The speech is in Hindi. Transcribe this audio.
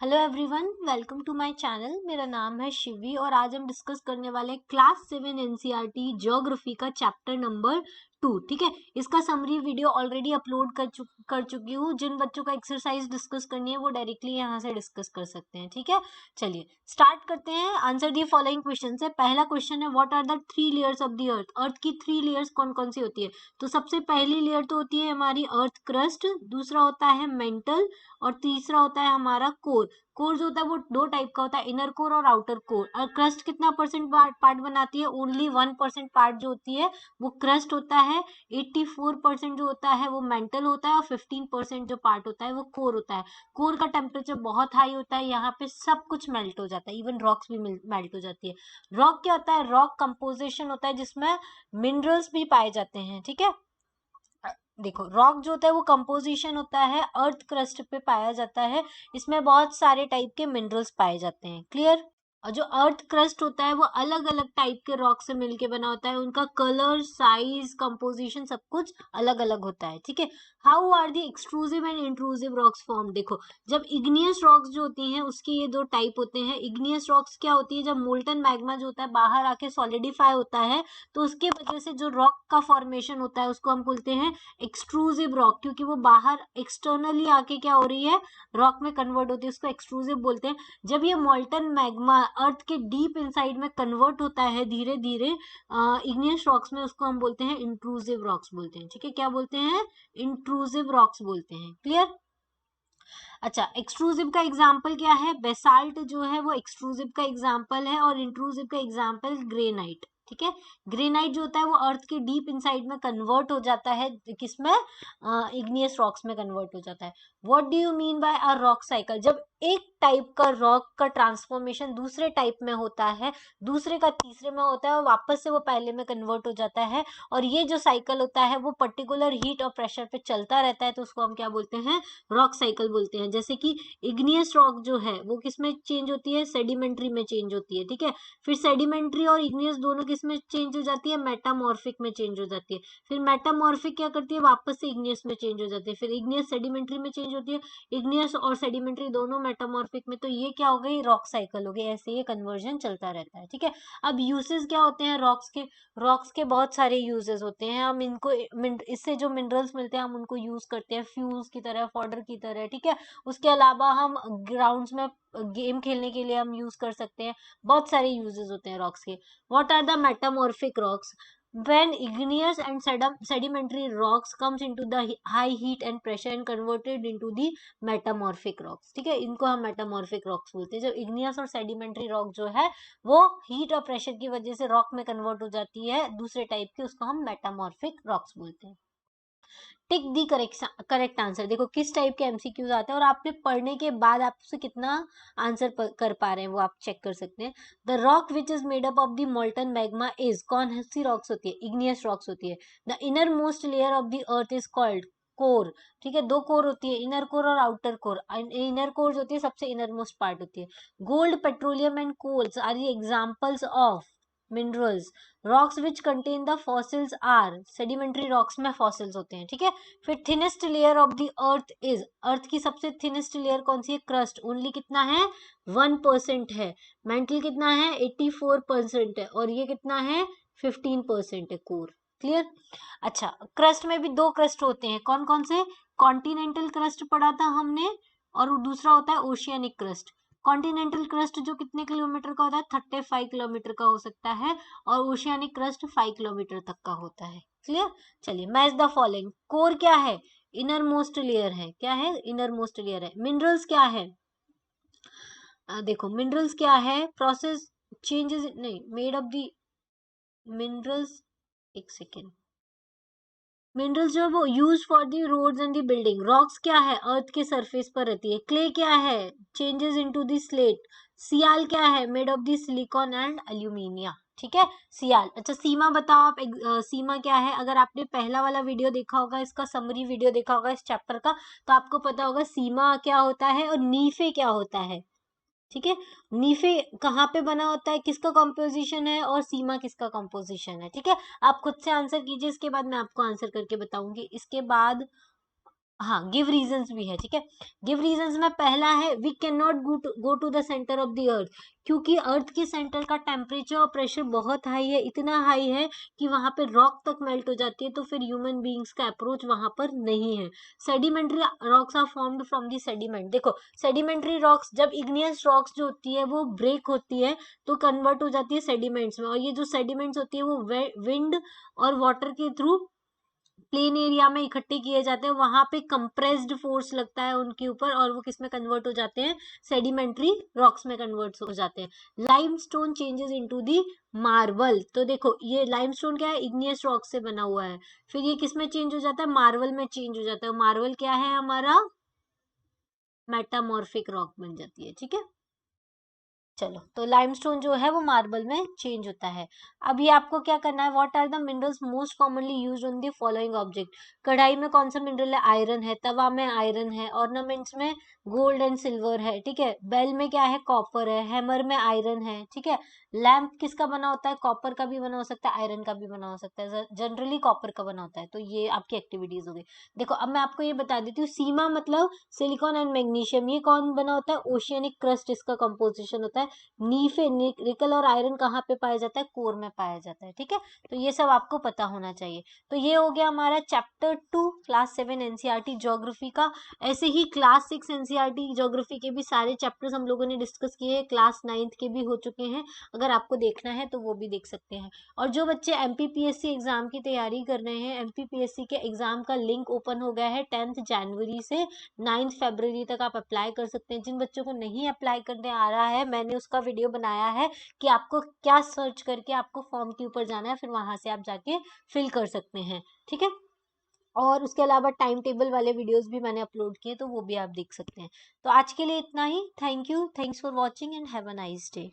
Hello everyone, welcome to my channel. मेरा नाम है शिवी और आज हम डिस्कस करने वाले क्लास 7 एनसीईआरटी ज्योग्राफी का चैप्टर नंबर 2। ठीक है, इसका समरी वीडियो ऑलरेडी अपलोड कर चुकी हूँ। जिन बच्चों का एक्सरसाइज डिस्कस करनी है वो डायरेक्टली यहाँ से डिस्कस कर सकते हैं। ठीक है, चलिए स्टार्ट करते हैं। आंसर दी फॉलोइंग क्वेश्चन से। पहला क्वेश्चन है, what are the 3 layers of the earth. Earth की 3 लेयर्स कौन कौन सी होती है? तो सबसे पहली लेयर तो होती है हमारी अर्थ क्रस्ट, दूसरा होता है मेंटल और तीसरा होता है हमारा कोर। कोर जो होता है वो दो टाइप का होता है, इनर कोर और आउटर कोर। और क्रस्ट कितना परसेंट पार्ट बनाती है? ओनली 1% पार्ट जो होती है वो क्रस्ट होता है। 84% जो होता है वो मेंटल होता है और 15% जो पार्ट होता है वो कोर होता है। कोर का टेम्परेचर बहुत हाई होता है, यहाँ पे सब कुछ मेल्ट हो जाता है, इवन रॉक्स भी मेल्ट हो जाती है। रॉक क्या होता है? रॉक कंपोजिशन होता है जिसमें मिनरल्स भी पाए जाते हैं। ठीक है, देखो रॉक जो होता है वो कंपोजिशन होता है, अर्थ क्रस्ट पे पाया जाता है। इसमें बहुत सारे टाइप के मिनरल्स पाए जाते हैं। क्लियर? और जो अर्थ क्रस्ट होता है वो अलग अलग टाइप के रॉक से मिलके बना होता है। उनका कलर, साइज, कंपोजिशन सब कुछ अलग अलग होता है। ठीक है, how are the extrusive and intrusive rocks form? देखो, जब इग्नियस रॉक्स जो होती हैं उसके ये दो टाइप होते हैं। इग्नियस रॉक्स क्या होती है? जब मोल्टन मैग्मा जो होता है बाहर आके सॉलिडिफाई होता है तो उसके वजह से जो रॉक का फॉर्मेशन होता है उसको हम बोलते हैं एक्सट्रूसिव रॉक, क्योंकि वो बाहर एक्सटर्नली आके क्या हो रही है, रॉक में कन्वर्ट होती है, उसको एक्सट्रूसिव बोलते हैं। जब ये मोल्टन मैग्मा अर्थ के डीप इनसाइड में कन्वर्ट होता है धीरे धीरे इग्नियस रॉक्स में, उसको हम बोलते हैं इंट्रूसिव रॉक्स बोलते हैं। ठीक है, क्या बोलते हैं? इंट्रूसिव रॉक्स बोलते हैं। क्लियर? अच्छा, एक्सट्रूसिव का एग्जाम्पल क्या है? बेसाल्ट जो है वो एक्सट्रूसिव का एग्जाम्पल है और इंट्रूसिव का एग्जाम्पल ग्रेनाइट। ठीक है, ग्रेनाइट जो होता है वो अर्थ के डीप इनसाइड में कन्वर्ट हो जाता है, किसमें? इग्नियस रॉक्स में कन्वर्ट हो जाता है। What do you mean by a rock cycle? जब एक टाइप का रॉक का ट्रांसफॉर्मेशन दूसरे टाइप में होता है, दूसरे का तीसरे में होता है और वापस से वो पहले में कन्वर्ट हो जाता है, और ये जो साइकिल होता है वो पर्टिकुलर हीट और प्रेशर पे चलता रहता है, तो उसको हम क्या बोलते हैं? रॉक साइकिल बोलते हैं। जैसे कि इग्नियस रॉक जो है वो किस में चेंज होती है? सेडिमेंट्री में चेंज होती है। ठीक है, फिर सेडिमेंट्री और इग्नियस दोनों किस में चेंज हो जाती है? मेटामॉर्फिक में चेंज हो जाती है। फिर मेटामॉर्फिक क्या करती है? वापस से इग्नियस में चेंज हो जाती है। फिर इग्नियस सेडिमेंट्री में चेंज होती है, इग्नियस और सेडिमेंट्री दोनों मेटामॉर्फिक में। तो ये क्या हो गई? रॉक साइकिल हो गई। ऐसे ये कन्वर्जन चलता रहता है। ठीक है, अब यूसेस क्या होते हैं रॉक्स के? रॉक्स के बहुत सारे यूजेस होते हैं। हम इनको इससे जो मिनरल्स मिलते हैं हम उनको यूज करते हैं फ्यूज की तरह, फॉडर की तरह। ठीक है, उसके अलावा हम ग्राउंड्स में गेम खेलने के लिए हम यूज कर सकते हैं। बहुत सारे यूजेस होते हैं रॉक्स के। What are the metamorphic rocks? when igneous and sedimentary rocks comes into the high heat and pressure and converted into the metamorphic rocks। ठीक है, इनको हम मेटामॉर्फिक रॉक्स बोलते हैं। जब igneous और sedimentary rock जो है वो हीट और प्रेशर की वजह से रॉक में कन्वर्ट हो जाती है दूसरे टाइप की, उसको हम मेटामॉर्फिक रॉक्स बोलते हैं। टिक दी करेक्ट आंसर। देखो किस टाइप के एमसीक्यूज आते हैं और आपने पढ़ने के बाद आपसे कितना आंसर कर पा रहे हैं वो आप चेक कर सकते हैं। The rock which is made up of the molten magma is, कौन सी रॉक्स होती है? इग्नियस रॉक्स होती है। The inner most layer of the earth is called core. ठीक है, दो कोर होती है, इनर कोर और आउटर कोर। इनर कोर जो होती है सबसे इनर मोस्ट पार्ट होती है। Gold, petroleum and coals are the examples of minerals. Rocks which contain the fossils are, sedimentary rocks में फॉसिल्स होते हैं। ठीक है, फिर thinnest layer of the earth is, earth की सबसे थिनेस्ट लेयर कौन सी है? क्रस्ट। ओनली कितना है? 1% है। मेंटल कितना है? 84% है। और ये कितना है? 15% है कोर। क्लियर? अच्छा, क्रस्ट में भी दो क्रस्ट होते हैं, कौन कौन से? कॉन्टिनेंटल क्रस्ट पढ़ा था हमने और दूसरा होता है ओशियनिक क्रस्ट। कॉन्टिनेंटल क्रस्ट जो कितने किलोमीटर का होता है? 35 किलोमीटर का हो सकता है, और ओशियनिक क्रस्ट 5 किलोमीटर तक का होता है। क्लियर? चलिए, मैच द फॉलोइंग। कोर क्या है? इनर मोस्ट लेयर है। क्या है? इनर मोस्ट लेयर है। मिनरल्स क्या है? देखो मिनरल्स क्या है? प्रोसेस चेंजेस नहीं मेड ऑफ द मिनरल्स, एक सेकेंड। मिनरल्स जो है वो use for the roads and the building. Rocks क्या है? अर्थ के सरफेस पर रहती है। क्ले क्या है? Changes into the slate. Sial क्या है? Made of the silicon and alumina. ठीक है, सियाल। अच्छा, सीमा बताओ आप। सीमा क्या है? अगर आपने पहला वाला वीडियो देखा होगा, इसका समरी वीडियो देखा होगा इस चैप्टर का, तो आपको पता होगा सीमा क्या होता है और नीफे क्या होता है। ठीक है, नीफे कहाँ पे बना होता है, किसका कंपोजिशन है, और सीमा किसका कंपोजिशन है। ठीक है, आप खुद से आंसर कीजिए, इसके बाद मैं आपको आंसर करके बताऊंगी। इसके बाद हाँ, गिव रीजंस भी है, ठीक है। गिव रीजंस में पहला है we can not go to the centre of the earth, क्योंकि अर्थ के सेंटर का टेम्परेचर और प्रेशर बहुत हाई है, इतना हाई है कि वहां पे रॉक तक मेल्ट हो जाती है, तो फिर ह्यूमन बींग्स का अप्रोच वहां पर नहीं है। Sedimentary rocks are formed from the sediment. देखो, सेडिमेंट्री रॉक्स, जब इग्नियस रॉक्स जो होती है वो ब्रेक होती है तो कन्वर्ट हो जाती है सेडिमेंट्स में, और ये जो सेडिमेंट्स होती है वो विंड और वाटर के थ्रू प्लेन एरिया में इकट्ठे किए जाते हैं, वहां पे कंप्रेस्ड फोर्स लगता है उनके ऊपर और वो किस में कन्वर्ट हो जाते हैं, सेडिमेंट्री रॉक्स में कन्वर्ट हो जाते हैं। लाइमस्टोन चेंजेस इनटू दी मार्बल। तो देखो, ये लाइमस्टोन क्या है, इग्नियस रॉक से बना हुआ है, फिर ये किस में चेंज हो जाता है, मार्बल में चेंज हो जाता है। मार्बल क्या है हमारा, मेटामॉर्फिक रॉक बन जाती है, ठीक है। चलो, तो लाइमस्टोन जो है वो मार्बल में चेंज होता है। अब ये आपको क्या करना है, what are the minerals most commonly used on the following object. कढ़ाई में कौन सा मिनरल है, आयरन है। तवा में आयरन है। ऑर्नामेंट्स में गोल्ड एंड सिल्वर है, ठीक है। बेल में क्या है, कॉपर है। हैमर में आयरन है, ठीक है। लैम्प किसका बना होता है, कॉपर का भी बना हो सकता है, आयरन का भी बना हो सकता है, जनरली कॉपर का बना होता है। तो ये आपकी एक्टिविटीज हो गई। देखो, अब मैं आपको ये बता देती हूँ, सीमा मतलब सिलिकॉन एंड मैग्नीशियम, ये कौन बना होता है, ओशियनिक क्रस्ट इसका कंपोजिशन होता है। नीफे निकल और आयरन कहाँ पे पाया जाता है, कोर में पाया जाता है, ठीक है। तो ये सब आपको पता होना चाहिए। तो ये हो गया हमारा चैप्टर 2 क्लास 7 एनसीईआरटी ज्योग्राफी का। ऐसे ही क्लास 6 एनसीईआरटी ज्योग्राफी के भी सारे चैप्टर्स हम लोगों ने डिस्कस किए हैं, क्लास 9th के भी हो चुके हैं। अगर आपको देखना है तो वो भी देख सकते हैं। और जो बच्चे एमपीपीएससी एग्जाम की तैयारी कर रहे हैं, एमपीपीएससी के एग्जाम का लिंक ओपन हो गया है 10th जनवरी से 9th फरवरी तक आप अप्लाई कर सकते हैं। जिन बच्चों को नहीं अप्लाई करने आ रहा है, मैंने उसका वीडियो बनाया है कि आपको क्या सर्च करके आपको फॉर्म के ऊपर जाना है, फिर वहां से आप जाके फिल कर सकते हैं, ठीक है। और उसके अलावा टाइम टेबल वाले वीडियोस भी मैंने अपलोड किए, तो वो भी आप देख सकते हैं। तो आज के लिए इतना ही। Thank you, thanks for watching and have a nice day.